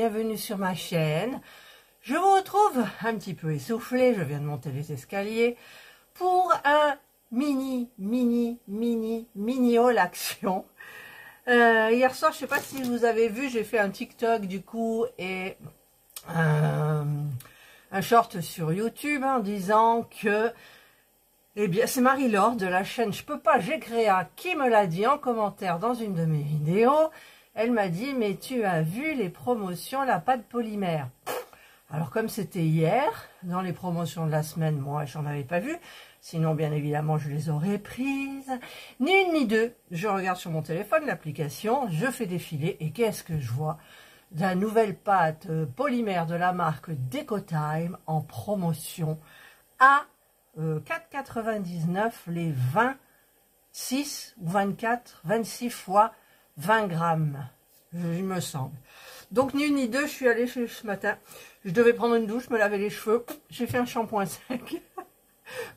bienvenue sur ma chaîne. Je vous retrouve un petit peu essoufflée, je viens de monter les escaliers pour un mini haul action. Hier soir, je sais pas si vous avez vu, j'ai fait un TikTok du coup et un short sur YouTube en disant que, eh bien, c'est Marie-Laure de la chaîne Je peux pas, j'ai créa qui me l'a dit en commentaire dans une de mes vidéos. Elle m'a dit, mais tu as vu les promotions, la pâte polymère? Alors comme c'était hier, dans les promotions de la semaine, moi j'en avais pas vu, sinon bien évidemment je les aurais prises. Ni une ni deux, je regarde sur mon téléphone l'application, je fais défiler et qu'est-ce que je vois? De la nouvelle pâte polymère de la marque Decotime en promotion à 4,99 les 26 ou 24, 26 fois 20 grammes, il me semble. Donc ni une ni deux, je suis allée ce matin. Je devais prendre une douche, me laver les cheveux. J'ai fait un shampoing sec.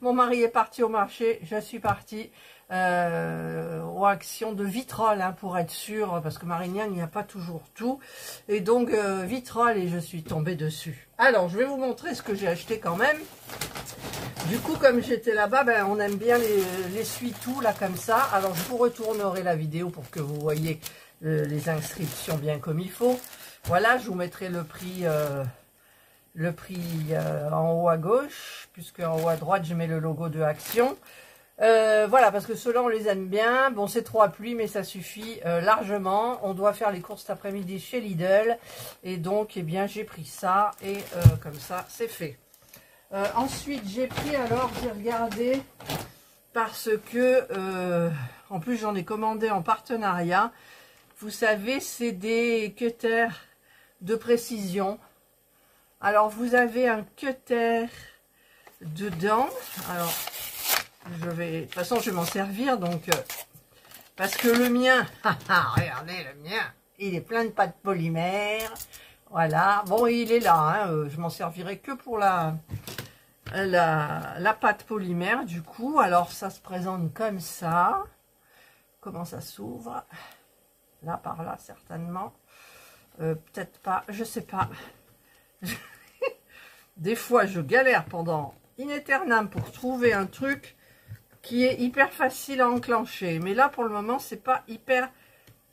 Mon mari est parti au marché. Je suis partie aux actions de Vitrolles, hein, pour être sûre, parce que Marignane, il n'y a pas toujours tout. Et donc Vitrolles, et je suis tombée dessus. Alors, je vais vous montrer ce que j'ai acheté quand même. Du coup, comme j'étais là-bas, ben, on aime bien les essuie-tout, là, comme ça. Alors, je vous retournerai la vidéo pour que vous voyez les inscriptions bien comme il faut. Voilà, je vous mettrai le prix en haut à gauche, puisque en haut à droite, je mets le logo de Action. Voilà, parce que ceux-là, on les aime bien. Bon, c'est trop à pluie, mais ça suffit largement. On doit faire les courses cet après-midi chez Lidl. Et donc, eh bien, j'ai pris ça. Et comme ça, c'est fait. Ensuite, j'ai pris, alors, j'ai regardé, parce que, en plus, j'en ai commandé en partenariat. Vous savez, c'est des cutters de précision. Alors, vous avez un cutter dedans. Alors, de toute façon, je vais m'en servir, donc, parce que le mien, regardez le mien, il est plein de pâte polymère. Voilà, bon, il est là, hein, je m'en servirai que pour la pâte polymère, du coup. Alors, ça se présente comme ça. Comment ça s'ouvre? Là, par là, certainement. Peut-être pas, je sais pas. Des fois, je galère pendant in aeternam pour trouver un truc qui est hyper facile à enclencher. Mais là, pour le moment, c'est pas hyper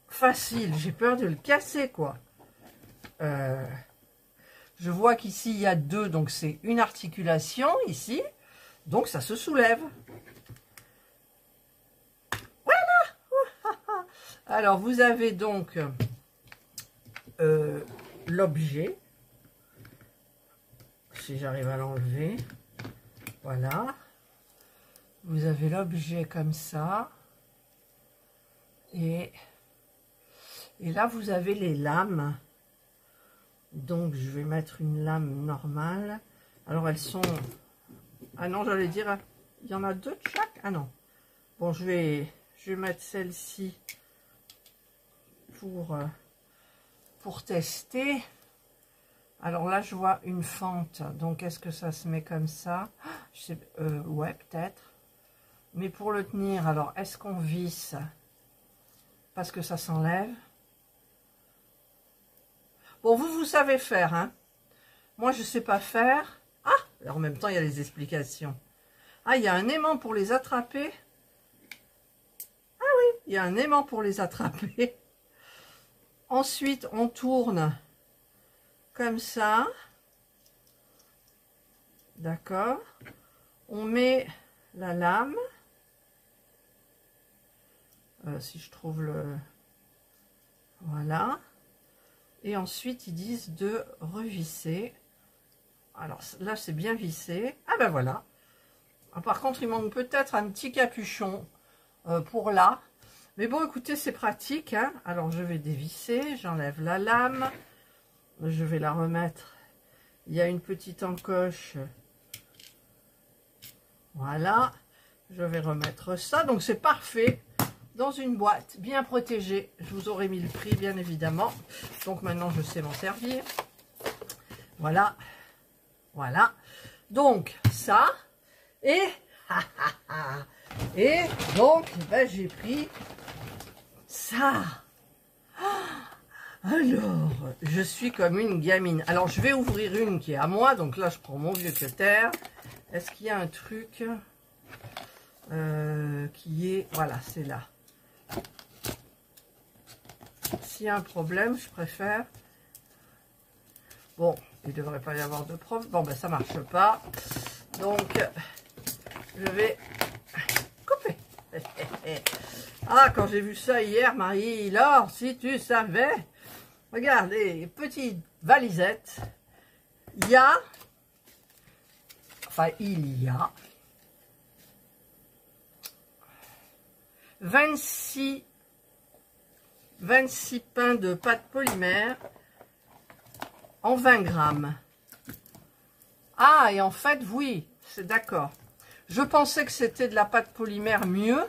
facile. J'ai peur de le casser, quoi. Je vois qu'ici, il y a deux, donc c'est une articulation, ici. Donc, ça se soulève. Alors, vous avez donc l'objet, si j'arrive à l'enlever, voilà. Vous avez l'objet comme ça, et là, vous avez les lames. Donc, je vais mettre une lame normale. Alors, elles sont... Ah non, j'allais dire, il y en a deux de chaque. Ah non. Bon, je vais mettre celle-ci pour tester. Alors là, je vois une fente. Donc, est-ce que ça se met comme ça? Je sais, ouais, peut-être. Mais pour le tenir, alors, est-ce qu'on visse? Parce que ça s'enlève. Bon, vous savez faire, hein. Moi, je sais pas faire. Ah, alors, en même temps, il y a les explications. Ah, il y a un aimant pour les attraper. Ah oui, il y a un aimant pour les attraper. Ensuite, on tourne comme ça. D'accord. On met la lame. Si je trouve le... Voilà. Et ensuite, ils disent de revisser. Alors là, c'est bien vissé. Ah ben voilà. Par contre, il manque peut-être un petit capuchon pour là. Mais bon, écoutez, c'est pratique, hein. Alors, je vais dévisser, j'enlève la lame. Je vais la remettre. Il y a une petite encoche. Voilà. Je vais remettre ça. Donc, c'est parfait. Dans une boîte bien protégée. Je vous aurais mis le prix, bien évidemment. Donc, maintenant, je sais m'en servir. Voilà. Voilà. Donc, ça. Et... Et donc, ben, j'ai pris ça. Alors, je suis comme une gamine. Alors, je vais ouvrir une qui est à moi. Donc là, je prends mon vieux cutter. Est-ce qu'il y a un truc qui est... Voilà, c'est là. S'il y a un problème, je préfère... Bon, il ne devrait pas y avoir de problème. Bon, ben ça ne marche pas. Donc, je vais couper. Ah, quand j'ai vu ça hier, Marie-Laure, si tu savais... Regarde, les petites valisettes. Il y a... Enfin, il y a... 26 pains de pâte polymère en 20 grammes. Ah, et en fait, oui, c'est d'accord. Je pensais que c'était de la pâte polymère mieux.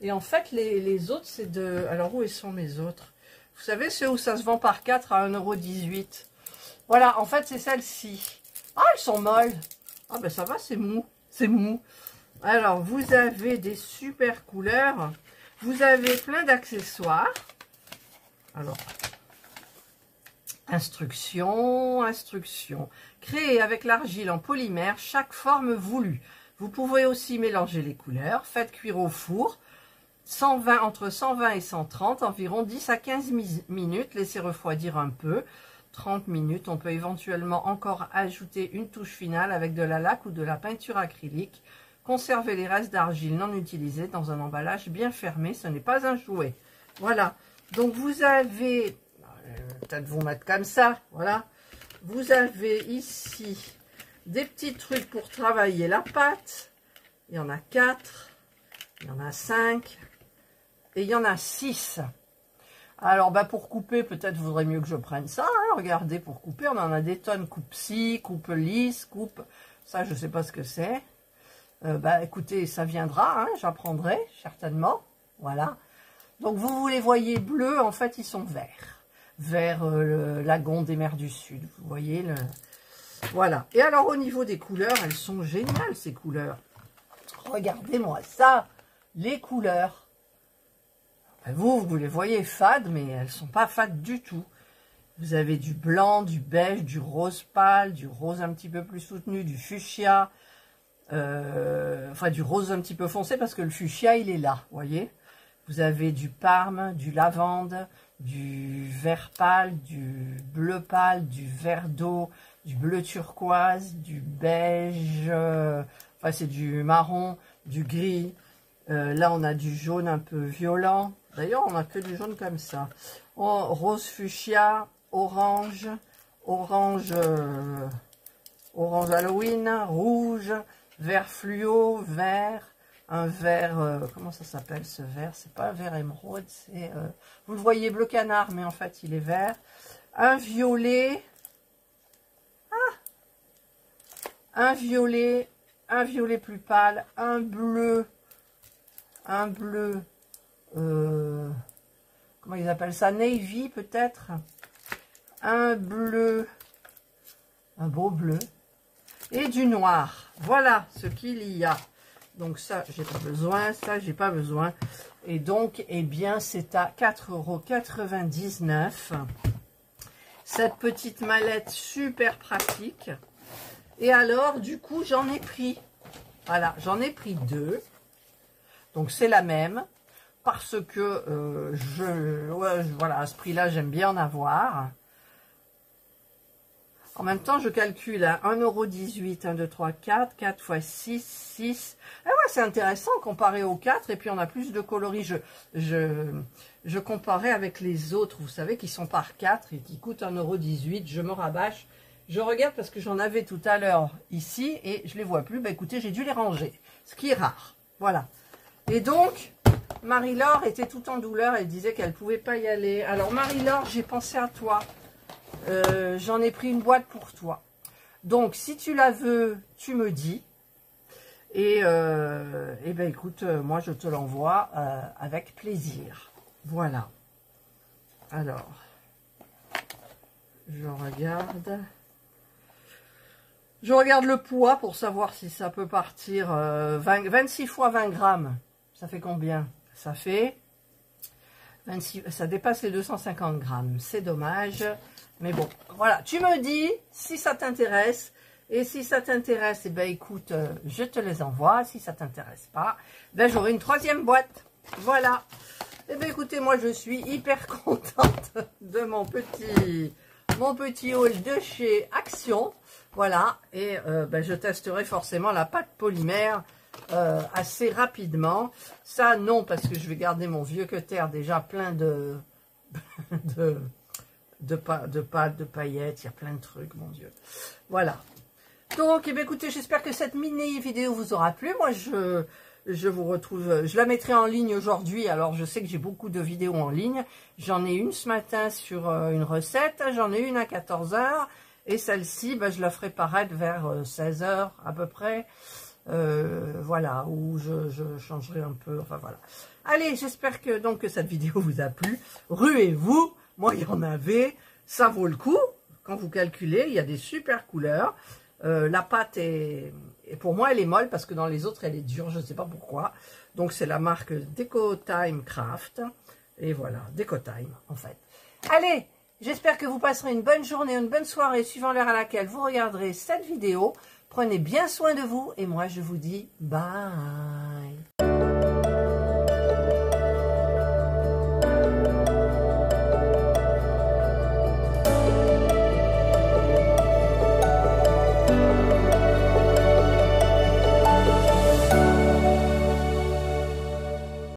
Et en fait, les autres, c'est de... Alors, où sont mes autres? Vous savez, ceux où ça se vend par 4 à 1,18 €. Voilà, en fait, c'est celle-ci. Ah, elles sont molles. Ah, ben ça va, c'est mou. C'est mou. Alors, vous avez des super couleurs. Vous avez plein d'accessoires. Alors, instructions. Créez avec l'argile en polymère chaque forme voulue. Vous pouvez aussi mélanger les couleurs. Faites cuire au four. 120, entre 120 et 130, environ 10 à 15 minutes. Laissez refroidir un peu. 30 minutes. On peut éventuellement encore ajouter une touche finale avec de la laque ou de la peinture acrylique. Conservez les restes d'argile non utilisés dans un emballage bien fermé. Ce n'est pas un jouet. Voilà. Donc, vous avez... Peut-être vous mettre comme ça. Voilà. Vous avez ici des petits trucs pour travailler la pâte. Il y en a 4. Il y en a 5. Et il y en a 6. Alors, bah, pour couper, peut-être vaudrait mieux que je prenne ça. Hein. Regardez, pour couper, on en a des tonnes. Coupe-ci, coupe lisse, coupe... Ça, je ne sais pas ce que c'est. Bah, écoutez, ça viendra. Hein, j'apprendrai, certainement. Voilà. Donc, vous les voyez bleus. En fait, ils sont verts. Vert le lagon des mers du Sud. Vous voyez le... Voilà. Et alors, au niveau des couleurs, elles sont géniales, ces couleurs. Regardez-moi ça. Les couleurs. Vous les voyez fades, mais elles ne sont pas fades du tout. Vous avez du blanc, du beige, du rose pâle, du rose un petit peu plus soutenu, du fuchsia, enfin du rose un petit peu foncé parce que le fuchsia, il est là, voyez. Vous avez du parme, du lavande, du vert pâle, du bleu pâle, du vert d'eau, du bleu turquoise, du beige, enfin c'est du marron, du gris. Là, on a du jaune un peu violent. D'ailleurs, on n'a que du jaune comme ça. Oh, rose fuchsia, orange, orange Halloween, rouge, vert fluo, vert, un vert, comment ça s'appelle ce vert? C'est pas un vert émeraude, c'est, vous le voyez bleu canard, mais en fait, il est vert. Un violet, un violet plus pâle, un bleu, comment ils appellent ça, navy peut-être, un bleu, un beau bleu, et du noir. Voilà ce qu'il y a. Donc ça, j'ai pas besoin, ça, j'ai pas besoin. Et donc, eh bien, c'est à 4,99 €. Cette petite mallette super pratique. Et alors, du coup, j'en ai pris, voilà, j'en ai pris 2. Donc, c'est la même. Parce que voilà, à ce prix-là, j'aime bien en avoir. En même temps, je calcule à 1,18 €, 1, 2, 3, 4, 4 fois 6, 6. Ah ouais, c'est intéressant comparé aux 4. Et puis, on a plus de coloris. Je comparais avec les autres, vous savez, qui sont par 4 et qui coûtent 1,18 €. Je me rabâche. Je regarde parce que j'en avais tout à l'heure ici et je les vois plus. Bah écoutez, j'ai dû les ranger, ce qui est rare. Voilà. Et donc, Marie-Laure était tout en douleur. Elle disait qu'elle ne pouvait pas y aller. Alors, Marie-Laure, j'ai pensé à toi. J'en ai pris une boîte pour toi. Donc, si tu la veux, tu me dis. Et ben écoute, moi, je te l'envoie avec plaisir. Voilà. Alors, je regarde. Je regarde le poids pour savoir si ça peut partir 26 fois 20 grammes. Ça fait combien? Ça fait 26, ça dépasse les 250 grammes. C'est dommage. Mais bon, voilà. Tu me dis si ça t'intéresse. Et si ça t'intéresse, eh ben écoute, je te les envoie. Si ça t'intéresse pas, ben j'aurai une 3e boîte. Voilà. Eh ben écoutez, moi je suis hyper contente de mon petit haul de chez Action. Voilà. Et ben, je testerai forcément la pâte polymère assez rapidement. Ça non, parce que je vais garder mon vieux cutter déjà plein de pâtes, de paillettes. Il y a plein de trucs, mon Dieu. Voilà. Donc, eh bien, écoutez, j'espère que cette mini vidéo vous aura plu. Moi, je vous retrouve, je la mettrai en ligne aujourd'hui. Alors, je sais que j'ai beaucoup de vidéos en ligne. J'en ai une ce matin sur une recette. J'en ai une à 14 h. Et celle-ci, ben, je la ferai paraître vers 16 h à peu près. Voilà, où je changerai un peu. Enfin, voilà. Allez, j'espère que, donc, que cette vidéo vous a plu. Ruez-vous. Moi, il y en avait. Ça vaut le coup. Quand vous calculez, il y a des super couleurs. La pâte est, pour moi, elle est molle parce que dans les autres, elle est dure. Je ne sais pas pourquoi. Donc, c'est la marque Decotime Craft. Et voilà, Decotime, en fait. Allez, j'espère que vous passerez une bonne journée, une bonne soirée, suivant l'heure à laquelle vous regarderez cette vidéo. Prenez bien soin de vous. Et moi, je vous dis bye.